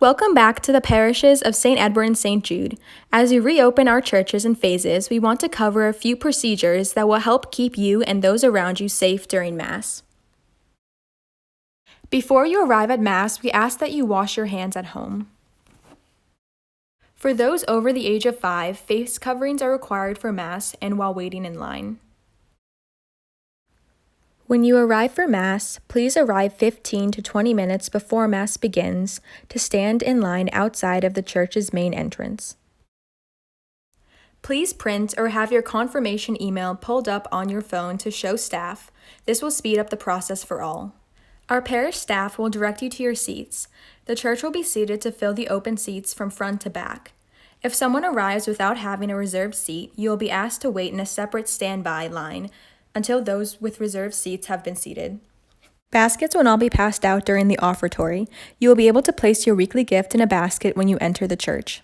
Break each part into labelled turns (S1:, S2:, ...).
S1: Welcome back to the parishes of St. Edward and St. Jude. As we reopen our churches in phases, we want to cover a few procedures that will help keep you and those around you safe during Mass. Before you arrive at Mass, we ask that you wash your hands at home. For those over the age of 5, face coverings are required for Mass and while waiting in line. When you arrive for Mass, please arrive 15 to 20 minutes before Mass begins to stand in line outside of the church's main entrance. Please print or have your confirmation email pulled up on your phone to show staff. This will speed up the process for all. Our parish staff will direct you to your seats. The church will be seated to fill the open seats from front to back. If someone arrives without having a reserved seat, you will be asked to wait in a separate standby line until those with reserved seats have been seated. Baskets will not be passed out during the offertory. You will be able to place your weekly gift in a basket when you enter the church.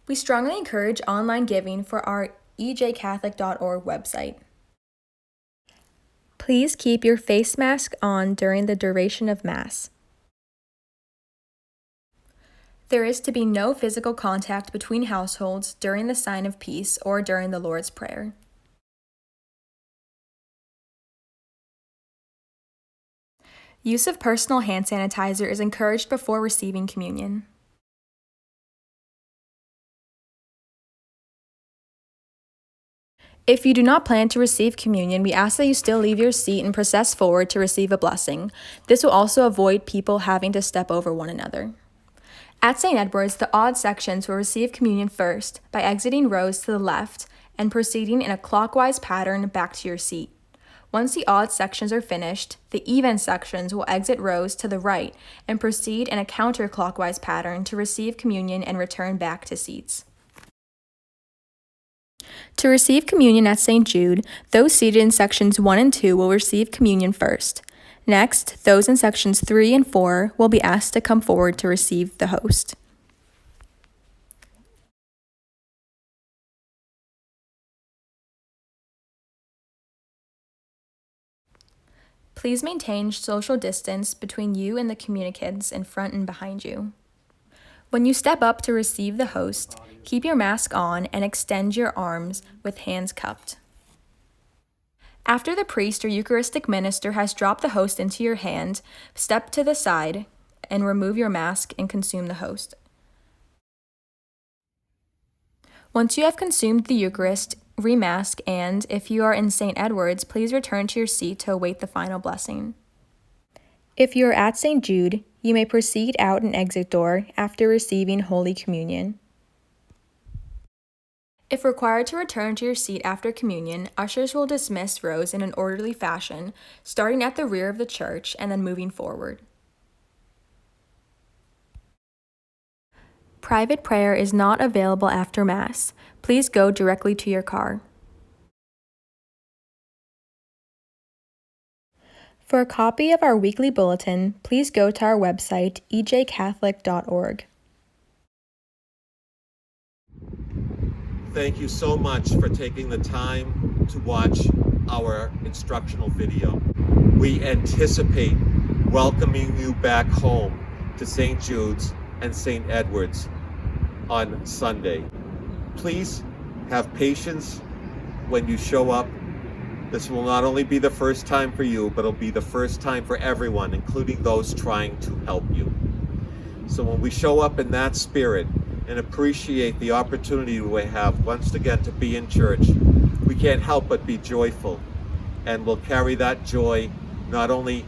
S1: We strongly encourage online giving for our ejcatholic.org website. Please keep your face mask on during the duration of Mass. There is to be no physical contact between households during the sign of peace or during the Lord's Prayer. Use of personal hand sanitizer is encouraged before receiving communion. If you do not plan to receive communion, we ask that you still leave your seat and process forward to receive a blessing. This will also avoid people having to step over one another. At St. Edward's, the odd sections will receive communion first by exiting rows to the left and proceeding in a clockwise pattern back to your seat. Once the odd sections are finished, the even sections will exit rows to the right and proceed in a counterclockwise pattern to receive communion and return back to seats. To receive communion at St. Jude, those seated in sections 1 and 2 will receive communion first. Next, those in sections 3 and 4 will be asked to come forward to receive the host. Please maintain social distance between you and the communicants in front and behind you. When you step up to receive the host, keep your mask on and extend your arms with hands cupped. After the priest or Eucharistic minister has dropped the host into your hand, step to the side and remove your mask and consume the host. Once you have consumed the Eucharist, remask, and, if you are in St. Edward's, please return to your seat to await the final blessing. If you are at St. Jude, you may proceed out an exit door after receiving Holy Communion. If required to return to your seat after communion, ushers will dismiss rows in an orderly fashion, starting at the rear of the church and then moving forward. Private prayer is not available after Mass. Please go directly to your car. For a copy of our weekly bulletin, please go to our website, ejcatholic.org.
S2: Thank you so much for taking the time to watch our instructional video. We anticipate welcoming you back home to St. Jude's and St. Edward's on Sunday. Please have patience when you show up. This will not only be the first time for you, but it'll be the first time for everyone, including those trying to help you. So when we show up in that spirit and appreciate the opportunity we have once again to be in church, we can't help but be joyful, and we'll carry that joy not only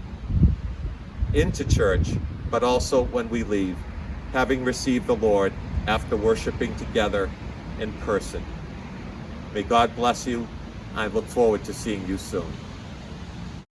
S2: into church, but also when we leave, having received the Lord after worshiping together in person. May God bless you. I look forward to seeing you soon.